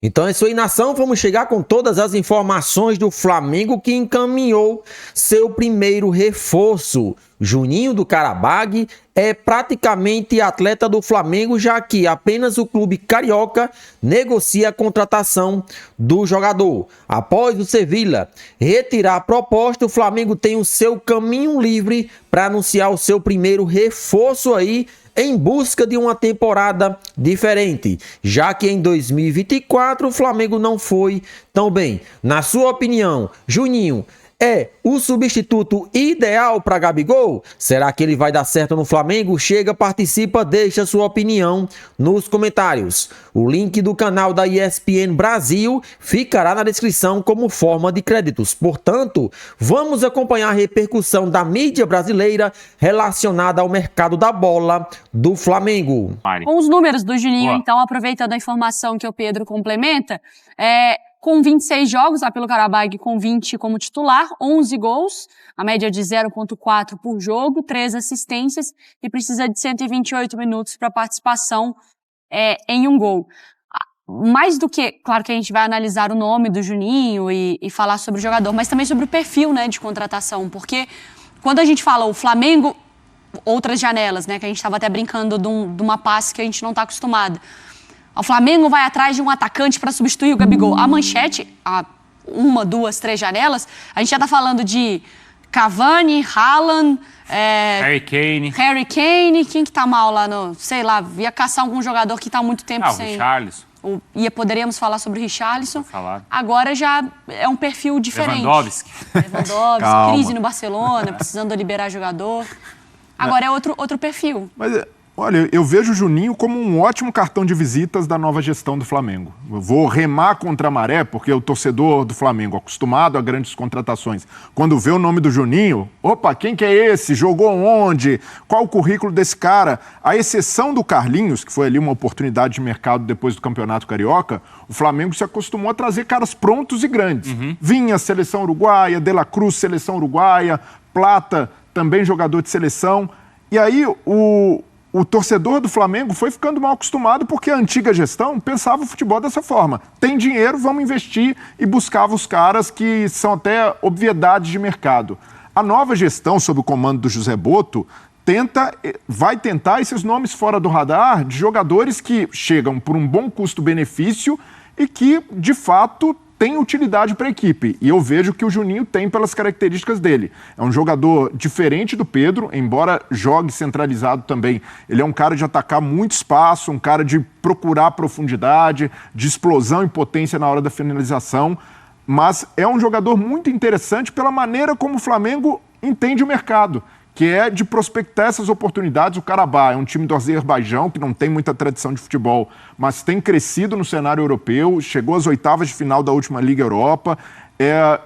Então é isso aí, nação. Vamos chegar com todas as informações do Flamengo, que encaminhou seu primeiro reforço. Juninho do Carabag é praticamente atleta do Flamengo, já que apenas o clube carioca negocia a contratação do jogador. Após o Sevilla retirar a proposta, o Flamengo tem o seu caminho livre para anunciar o seu primeiro reforço aí, em busca de uma temporada diferente, já que em 2024 o Flamengo não foi tão bem. Na sua opinião, Juninho é o substituto ideal para Gabigol? Será que ele vai dar certo no Flamengo? Chega, participa, deixa sua opinião nos comentários. O link do canal da ESPN Brasil ficará na descrição como forma de créditos. Portanto, vamos acompanhar a repercussão da mídia brasileira relacionada ao mercado da bola do Flamengo. Com os números do Juninho, então, aproveitando a informação que o Pedro complementa, com 26 jogos, lá pelo Carabag, com 20 como titular, 11 gols, a média de 0,4 por jogo, 3 assistências e precisa de 128 minutos para participação em um gol. Mais do que, claro que a gente vai analisar o nome do Juninho e falar sobre o jogador, mas também sobre o perfil, né, de contratação, porque quando a gente fala o Flamengo, outras janelas, né, que a gente estava até brincando de uma passe que a gente não está acostumado. O Flamengo vai atrás de um atacante para substituir o Gabigol. A manchete, há 1, 2, 3 janelas, a gente já está falando de Cavani, Haaland, Harry Kane, quem que tá mal lá no... Sei lá, ia caçar algum jogador que tá há muito tempo sem... O Richarlison. Poderíamos falar sobre o Richarlison. Agora já é um perfil diferente. Lewandowski, crise no Barcelona, precisando liberar jogador. Agora é outro perfil. Mas... Olha, eu vejo o Juninho como um ótimo cartão de visitas da nova gestão do Flamengo. Eu vou remar contra a maré, porque o torcedor do Flamengo, acostumado a grandes contratações, quando vê o nome do Juninho, opa, quem que é esse? Jogou onde? Qual o currículo desse cara? A exceção do Carlinhos, que foi ali uma oportunidade de mercado depois do Campeonato Carioca, o Flamengo se acostumou a trazer caras prontos e grandes. Vinha, seleção uruguaia, De La Cruz, seleção uruguaia, Plata, também jogador de seleção. E aí o torcedor do Flamengo foi ficando mal acostumado porque a antiga gestão pensava o futebol dessa forma. Tem dinheiro, vamos investir, e buscava os caras que são até obviedades de mercado. A nova gestão, sob o comando do José Botto, vai tentar esses nomes fora do radar de jogadores que chegam por um bom custo-benefício e que, de fato, tem utilidade para a equipe, e eu vejo que o Juninho tem pelas características dele. É um jogador diferente do Pedro, embora jogue centralizado também. Ele é um cara de atacar muito espaço, um cara de procurar profundidade, de explosão e potência na hora da finalização, mas é um jogador muito interessante pela maneira como o Flamengo entende o mercado, que é de prospectar essas oportunidades. O Karabakh é um time do Azerbaijão, que não tem muita tradição de futebol, mas tem crescido no cenário europeu, chegou às oitavas de final da última Liga Europa,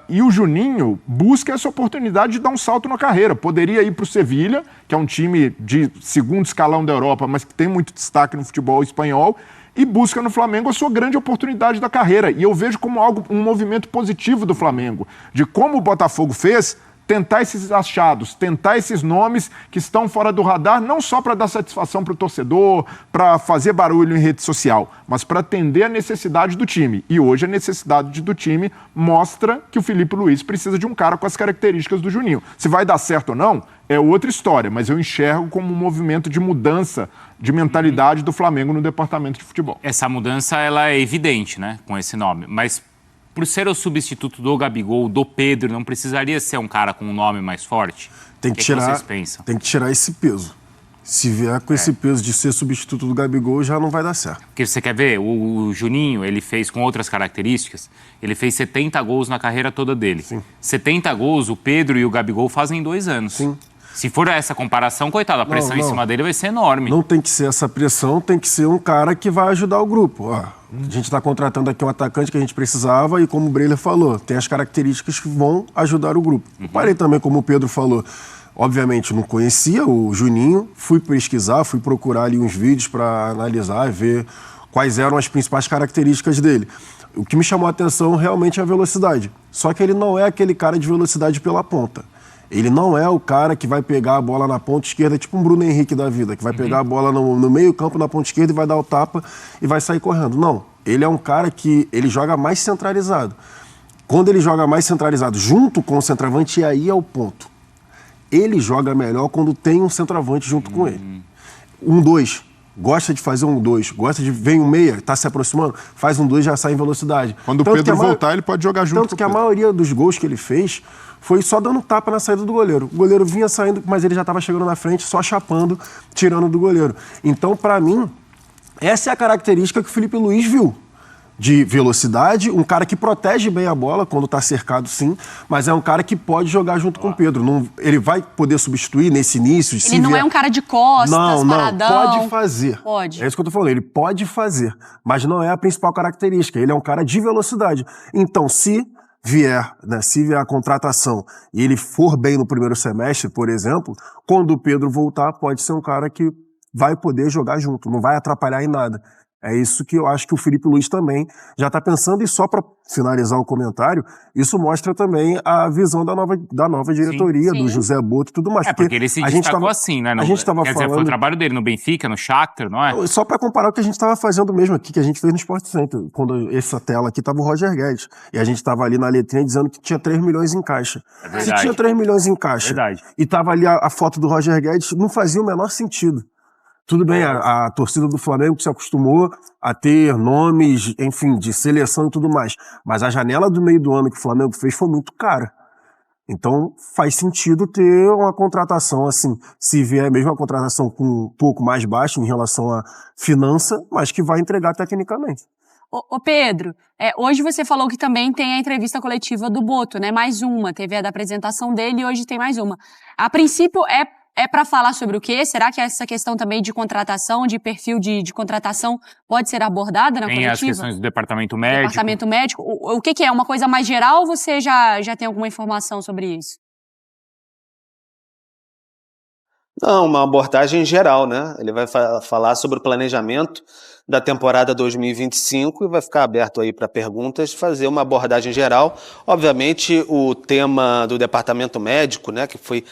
e o Juninho busca essa oportunidade de dar um salto na carreira. Poderia ir para o Sevilla, que é um time de segundo escalão da Europa, mas que tem muito destaque no futebol espanhol, e busca no Flamengo a sua grande oportunidade da carreira. E eu vejo como um movimento positivo do Flamengo, de como o Botafogo fez, tentar esses achados, tentar esses nomes que estão fora do radar, não só para dar satisfação para o torcedor, para fazer barulho em rede social, mas para atender a necessidade do time. E hoje a necessidade do time mostra que o Felipe Luiz precisa de um cara com as características do Juninho. Se vai dar certo ou não, é outra história, mas eu enxergo como um movimento de mudança de mentalidade do Flamengo no departamento de futebol. Essa mudança, ela é evidente, né, com esse nome, mas por ser o substituto do Gabigol, do Pedro, não precisaria ser um cara com um nome mais forte? Tem que tirar esse peso. Se vier com esse peso de ser substituto do Gabigol, já não vai dar certo. Porque você quer ver, o Juninho, ele fez com outras características, ele fez 70 gols na carreira toda dele. Sim. 70 gols, o Pedro e o Gabigol fazem em 2 anos. Sim. Se for essa comparação, coitado, a pressão em cima dele vai ser enorme. Não tem que ser essa pressão, tem que ser um cara que vai ajudar o grupo. A gente está contratando aqui um atacante que a gente precisava e, como o Breler falou, tem as características que vão ajudar o grupo. Parei também, como o Pedro falou, obviamente não conhecia o Juninho, fui pesquisar, fui procurar ali uns vídeos para analisar e ver quais eram as principais características dele. O que me chamou a atenção realmente é a velocidade. Só que ele não é aquele cara de velocidade pela ponta. Ele não é o cara que vai pegar a bola na ponta esquerda, tipo um Bruno Henrique da vida, que vai pegar a bola no meio campo, na ponta esquerda, e vai dar o tapa e vai sair correndo. Não. ele é um cara que ele joga mais centralizado. Quando ele joga mais centralizado junto com o centroavante, e aí é o ponto. Ele joga melhor quando tem um centroavante junto com ele. 1-2. Gosta de fazer 1-2. Gosta de... Vem um meia, tá se aproximando, faz 1-2, já sai em velocidade. Quando o Pedro voltar, ele pode jogar junto com o Pedro. Tanto que a maioria dos gols que ele fez foi só dando tapa na saída do goleiro. O goleiro vinha saindo, mas ele já estava chegando na frente, só chapando, tirando do goleiro. Então, para mim, essa é a característica que o Felipe Luiz viu. De velocidade, um cara que protege bem a bola quando está cercado, sim, mas é um cara que pode jogar junto com o Pedro. Não, ele vai poder substituir nesse início. Ele não é um cara de costas, paradão. Pode fazer. Pode. É isso que eu tô falando, ele pode fazer, mas não é a principal característica. Ele é um cara de velocidade. Então, se vier a contratação e ele for bem no primeiro semestre, por exemplo, quando o Pedro voltar, pode ser um cara que vai poder jogar junto, não vai atrapalhar em nada. É isso que eu acho que o Felipe Luiz também já está pensando. E só para finalizar o comentário, isso mostra também a visão da nova diretoria, do José Boto e tudo mais. Porque ele se destacou assim, né? A gente estava falando... Quer dizer, foi o trabalho dele no Benfica, no Shakhtar, não é? Só para comparar o que a gente estava fazendo mesmo aqui, que a gente fez no Sport Center. Quando essa tela aqui estava o Roger Guedes. E a gente estava ali na letrinha dizendo que tinha 3 milhões em caixa. Se tinha 3 milhões em caixa e estava ali a foto do Roger Guedes, não fazia o menor sentido. Tudo bem, a torcida do Flamengo se acostumou a ter nomes, enfim, de seleção e tudo mais. Mas a janela do meio do ano que o Flamengo fez foi muito cara. Então faz sentido ter uma contratação assim, se vier mesmo uma contratação com um pouco mais baixa em relação à finança, mas que vai entregar tecnicamente. Ô Pedro, hoje você falou que também tem a entrevista coletiva do Boto, né? Mais uma, teve a da apresentação dele e hoje tem mais uma. A princípio é para falar sobre o quê? Será que essa questão também de contratação, de perfil de contratação pode ser abordada na coletiva? Tem as questões do departamento médico. Departamento médico. O que é? Uma coisa mais geral ou você já tem alguma informação sobre isso? Não, uma abordagem geral, né? Ele vai falar sobre o planejamento da temporada 2025 e vai ficar aberto aí para perguntas, fazer uma abordagem geral. Obviamente, o tema do departamento médico, né, que foi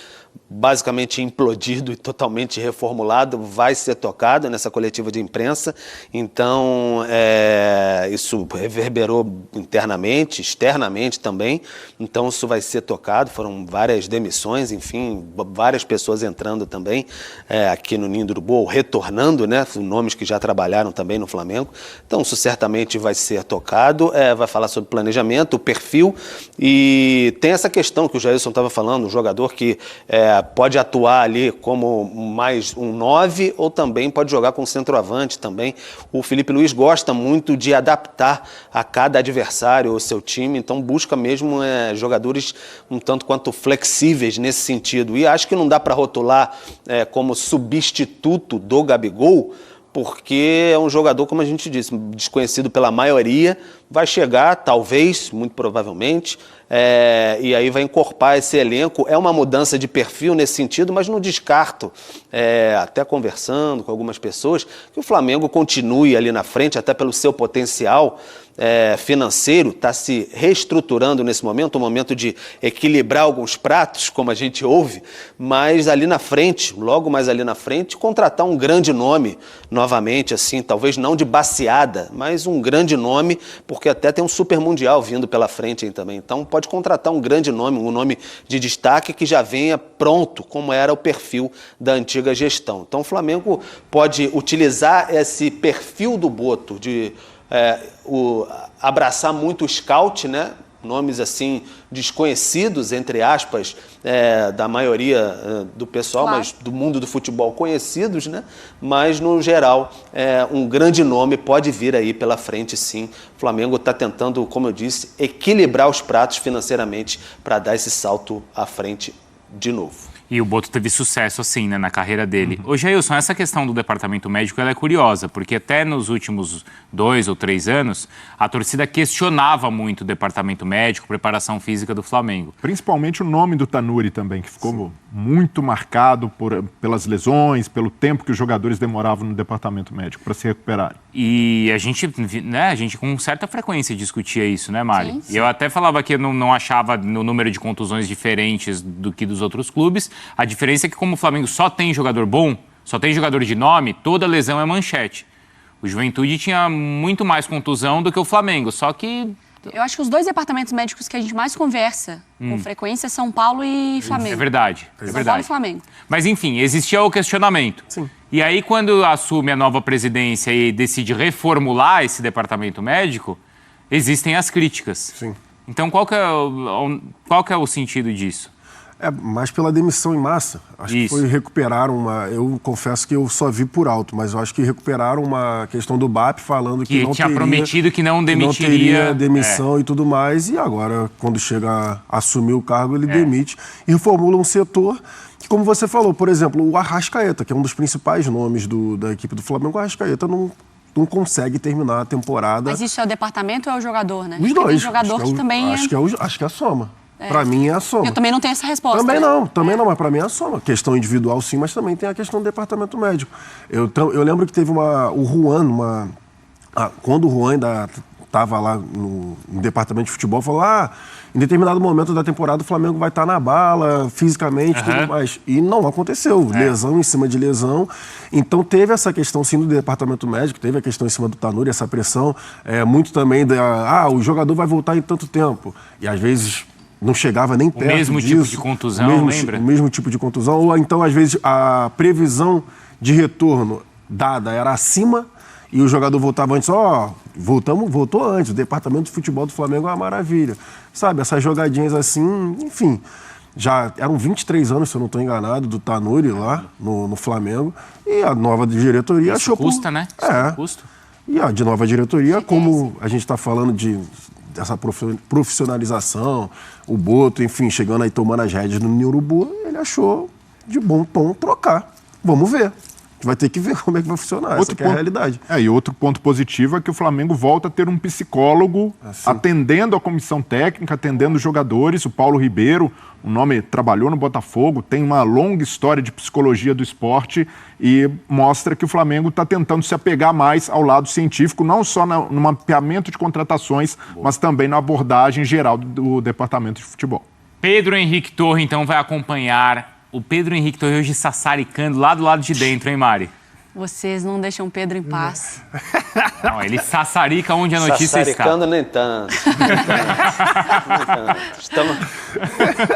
basicamente implodido e totalmente reformulado, vai ser tocado nessa coletiva de imprensa. Então, isso reverberou internamente, externamente também. Então, isso vai ser tocado. Foram várias demissões, enfim, várias pessoas entrando também aqui no Ninho do Urubu, retornando, né, nomes que já trabalharam também no Flamengo. Então, isso certamente vai ser tocado. Vai falar sobre planejamento, o perfil, e tem essa questão que o Jailson estava falando, um jogador que pode atuar ali como mais um 9 ou também pode jogar com centroavante também. O Felipe Luiz gosta muito de adaptar a cada adversário o seu time, então busca mesmo jogadores um tanto quanto flexíveis nesse sentido. E acho que não dá para rotular como substituto do Gabigol, porque é um jogador, como a gente disse, desconhecido pela maioria, vai chegar, talvez, muito provavelmente, e aí vai encorpar esse elenco. É uma mudança de perfil nesse sentido, mas não descarto, até conversando com algumas pessoas, que o Flamengo continue ali na frente, até pelo seu potencial financeiro, está se reestruturando nesse momento, um momento de equilibrar alguns pratos, como a gente ouve, mas ali na frente, logo mais ali na frente, contratar um grande nome novamente, assim, talvez não de baseada, mas um grande nome, porque até tem um super mundial vindo pela frente aí também. Então pode contratar um grande nome, um nome de destaque que já venha pronto, como era o perfil da antiga gestão. Então o Flamengo pode utilizar esse perfil do Boto de abraçar muito o scout, né? Nomes assim desconhecidos, entre aspas, da maioria do pessoal, claro, mas do mundo do futebol conhecidos, né? Mas no geral, um grande nome pode vir aí pela frente, sim. O Flamengo está tentando, como eu disse, equilibrar os pratos financeiramente para dar esse salto à frente de novo. E o Boto teve sucesso, assim, né, na carreira dele. Ô, Jailson, essa questão do departamento médico, ela é curiosa, porque até nos últimos 2 ou 3 anos, a torcida questionava muito o departamento médico, preparação física do Flamengo. Principalmente o nome do Tanuri também, que ficou muito marcado pelas lesões, pelo tempo que os jogadores demoravam no departamento médico para se recuperarem. E a gente com certa frequência discutia isso, né, Mari? Sim, sim. E eu até falava que eu não achava no número de contusões diferentes do que dos outros clubes. A diferença é que como o Flamengo só tem jogador bom, só tem jogador de nome, toda lesão é manchete. O Juventude tinha muito mais contusão do que o Flamengo, só que... Eu acho que os dois departamentos médicos que a gente mais conversa com frequência são São Paulo e Flamengo. É verdade, é São verdade. Paulo e Flamengo. Mas, enfim, existia o questionamento. Sim. E aí, quando assume a nova presidência e decide reformular esse departamento médico, existem as críticas. Sim. Então, qual que é o sentido disso? É, mais pela demissão em massa. Acho que foi recuperar uma... Eu confesso que eu só vi por alto, mas eu acho que recuperaram uma questão do BAP falando que não tinha teria... prometido que não demitiria... não teria demissão e tudo mais. E agora, quando chega a assumir o cargo, ele demite e reformula um setor que, como você falou, por exemplo, o Arrascaeta, que é um dos principais nomes da equipe do Flamengo, o Arrascaeta não consegue terminar a temporada. Mas isso é o departamento ou é o jogador, né? Os Porque dois. tem jogador que também... Acho que é a soma. Para mim é a soma. Eu também não tenho essa resposta. Também né? não, mas para mim é a soma. Questão individual sim, mas também tem a questão do departamento médico. Eu lembro que teve o Juan, quando o Juan ainda estava lá no departamento de futebol, falou, em determinado momento da temporada o Flamengo vai estar na bala, fisicamente, tudo mais. E não aconteceu. Lesão em cima de lesão. Então teve essa questão sim do departamento médico, teve a questão em cima do Tanuri, essa pressão. Muito também o jogador vai voltar em tanto tempo. E às vezes... não chegava nem perto disso. O mesmo tipo de contusão, lembra? O mesmo tipo de contusão. Ou então, às vezes, a previsão de retorno dada era acima e o jogador voltava antes. Voltou antes. O departamento de futebol do Flamengo é uma maravilha. Sabe, essas jogadinhas assim, enfim. Já eram 23 anos, se eu não estou enganado, do Tanuri lá no Flamengo. E a nova diretoria Isso achou... custa, né? Isso custa. E a de nova diretoria, como a gente está falando dessa profissionalização, o Boto, enfim, chegando aí tomando as rédeas no Ninho Urubu, ele achou de bom tom trocar. Vamos ver. A gente vai ter que ver como é que vai funcionar. Essa que é a realidade. E outro ponto positivo é que o Flamengo volta a ter um psicólogo atendendo a comissão técnica, atendendo os jogadores. O Paulo Ribeiro, o nome trabalhou no Botafogo, tem uma longa história de psicologia do esporte e mostra que o Flamengo está tentando se apegar mais ao lado científico, não só no mapeamento de contratações, mas também na abordagem geral do departamento de futebol. Pedro Henrique Torre, então, vai acompanhar o Pedro Henrique Torre hoje sassaricando lá do lado de dentro, hein, Mari? Vocês não deixam o Pedro em paz. Não, ele sassarica onde a notícia está. Sassaricando nem tanto.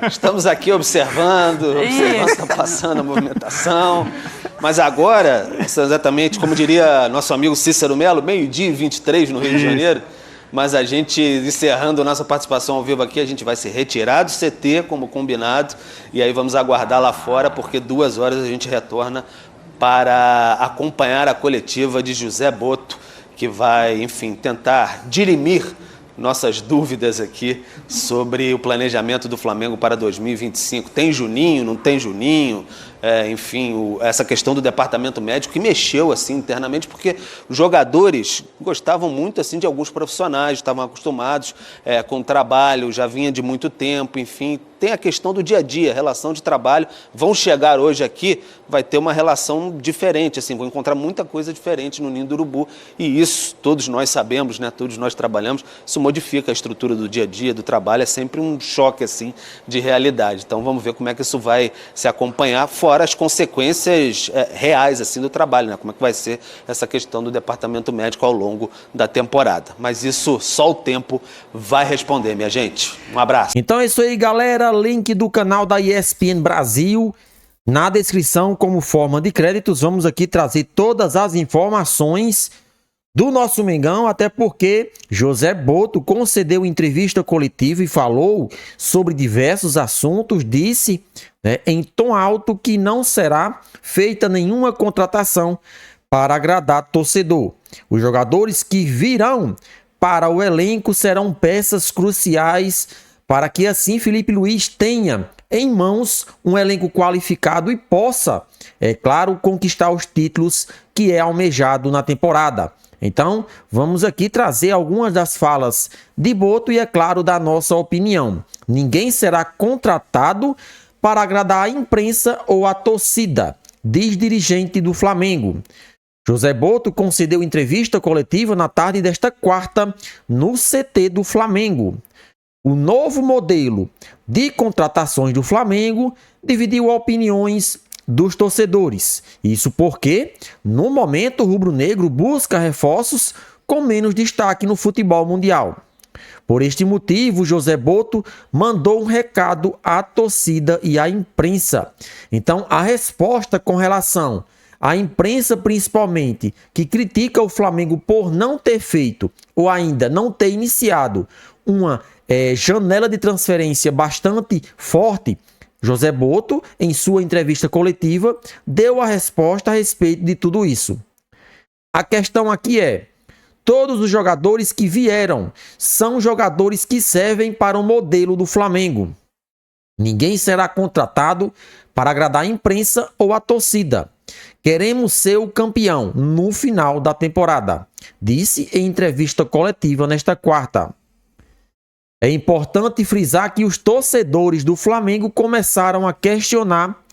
Estamos aqui observando o que está passando, a movimentação. Mas agora, exatamente, como diria nosso amigo Cícero Melo, 12h23 no Rio de Janeiro, mas a gente, encerrando nossa participação ao vivo aqui, a gente vai se retirar do CT, como combinado, e aí vamos aguardar lá fora, porque 2 horas a gente retorna para acompanhar a coletiva de José Boto, que vai, enfim, tentar dirimir nossas dúvidas aqui sobre o planejamento do Flamengo para 2025. Tem Juninho, não tem Juninho? Enfim, essa questão do departamento médico que mexeu assim internamente, porque os jogadores gostavam muito assim de alguns profissionais, estavam acostumados com o trabalho, já vinha de muito tempo, enfim. Tem a questão do dia a dia, relação de trabalho. Vão chegar hoje aqui, vai ter uma relação diferente, assim, vão encontrar muita coisa diferente no Ninho do Urubu. E isso, todos nós sabemos, né? Todos nós trabalhamos, isso modifica a estrutura do dia a dia, do trabalho, é sempre um choque, assim, de realidade. Então, vamos ver como é que isso vai se acompanhar, fora as consequências reais, assim, do trabalho, né? Como é que vai ser essa questão do departamento médico ao longo da temporada. Mas isso, só o tempo vai responder, minha gente. Um abraço. Então é isso aí, galera. Link do canal da ESPN Brasil na descrição como forma de créditos. Vamos aqui trazer todas as informações do nosso Mengão, até porque José Boto concedeu entrevista coletiva e falou sobre diversos assuntos, disse em tom alto que não será feita nenhuma contratação para agradar torcedor. Os jogadores que virão para o elenco serão peças cruciais para que assim Felipe Luiz tenha em mãos um elenco qualificado e possa, é claro, conquistar os títulos que é almejado na temporada. Então, vamos aqui trazer algumas das falas de Boto e, é claro, da nossa opinião. Ninguém será contratado para agradar a imprensa ou a torcida, diz dirigente do Flamengo. José Boto concedeu entrevista coletiva na tarde desta quarta no CT do Flamengo. O novo modelo de contratações do Flamengo dividiu opiniões dos torcedores. Isso porque, no momento, o rubro-negro busca reforços com menos destaque no futebol mundial. Por este motivo, José Botto mandou um recado à torcida e à imprensa. Então, a resposta com relação à imprensa, principalmente, que critica o Flamengo por não ter feito ou ainda não ter iniciado uma janela de transferência bastante forte, José Botto, em sua entrevista coletiva, deu a resposta a respeito de tudo isso. A questão aqui é: todos os jogadores que vieram são jogadores que servem para o modelo do Flamengo. Ninguém será contratado para agradar a imprensa ou a torcida. Queremos ser o campeão no final da temporada, disse em entrevista coletiva nesta quarta. É importante frisar que os torcedores do Flamengo começaram a questionar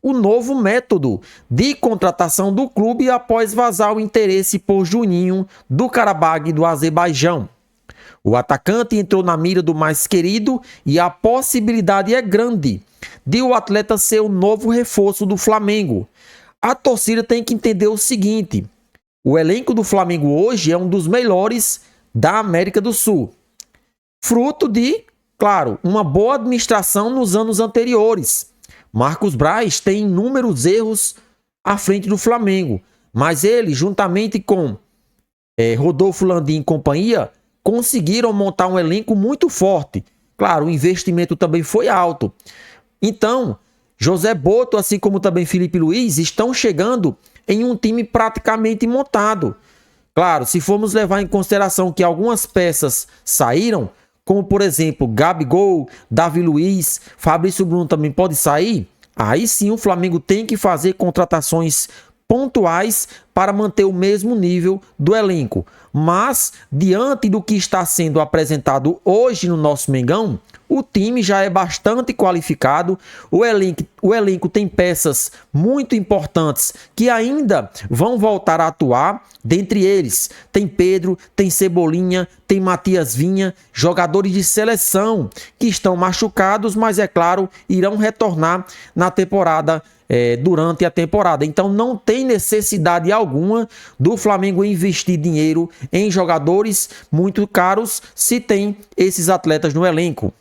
o novo método de contratação do clube após vazar o interesse por Juninho do Karabag do Azerbaijão. O atacante entrou na mira do mais querido e a possibilidade é grande de o atleta ser o novo reforço do Flamengo. A torcida tem que entender o seguinte: o elenco do Flamengo hoje é um dos melhores da América do Sul. Fruto de, claro, uma boa administração nos anos anteriores. Marcos Braz tem inúmeros erros à frente do Flamengo, mas ele, juntamente com Rodolfo Landim e companhia, conseguiram montar um elenco muito forte. Claro, o investimento também foi alto. Então, José Botto, assim como também Felipe Luiz, estão chegando em um time praticamente montado. Claro, se formos levar em consideração que algumas peças saíram, como por exemplo Gabigol, Davi Luiz, Fabrício Bruno também pode sair, aí sim o Flamengo tem que fazer contratações pontuais para manter o mesmo nível do elenco. Mas, diante do que está sendo apresentado hoje no nosso Mengão, o time já é bastante qualificado, o elenco tem peças muito importantes que ainda vão voltar a atuar. Dentre eles, tem Pedro, tem Cebolinha, tem Matias Vinha, jogadores de seleção que estão machucados, mas é claro, irão retornar na temporada, durante a temporada. Então não tem necessidade alguma do Flamengo investir dinheiro em jogadores muito caros se tem esses atletas no elenco.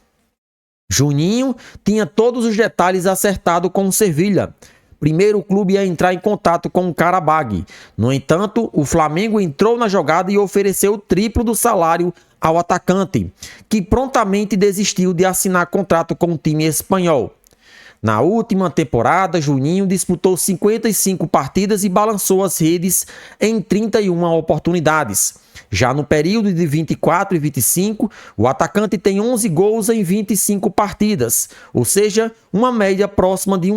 Juninho tinha todos os detalhes acertados com o Sevilha. Primeiro o clube ia entrar em contato com o Karabag. No entanto, o Flamengo entrou na jogada e ofereceu o triplo do salário ao atacante, que prontamente desistiu de assinar contrato com o time espanhol. Na última temporada, Juninho disputou 55 partidas e balançou as redes em 31 oportunidades. Já no período de 24 e 25, o atacante tem 11 gols em 25 partidas, ou seja, uma média próxima de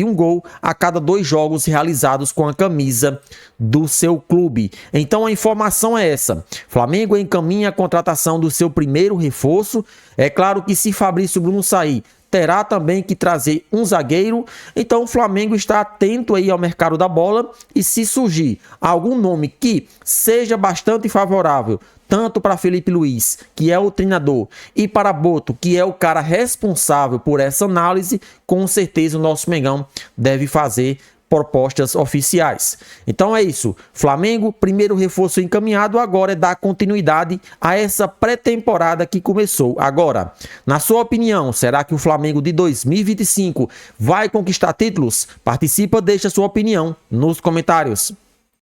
um gol a cada 2 jogos realizados com a camisa do seu clube. Então a informação é essa: Flamengo encaminha a contratação do seu primeiro reforço. É claro que se Fabrício Bruno sair, terá também que trazer um zagueiro. Então o Flamengo está atento aí ao mercado da bola, e se surgir algum nome que seja bastante favorável, tanto para Felipe Luiz, que é o treinador, e para Botto, que é o cara responsável por essa análise, com certeza o nosso Mengão deve fazer propostas oficiais. Então é isso, Flamengo, primeiro reforço encaminhado, agora é dar continuidade a essa pré-temporada que começou agora. Na sua opinião, será que o Flamengo de 2025 vai conquistar títulos? Participa, deixa sua opinião nos comentários.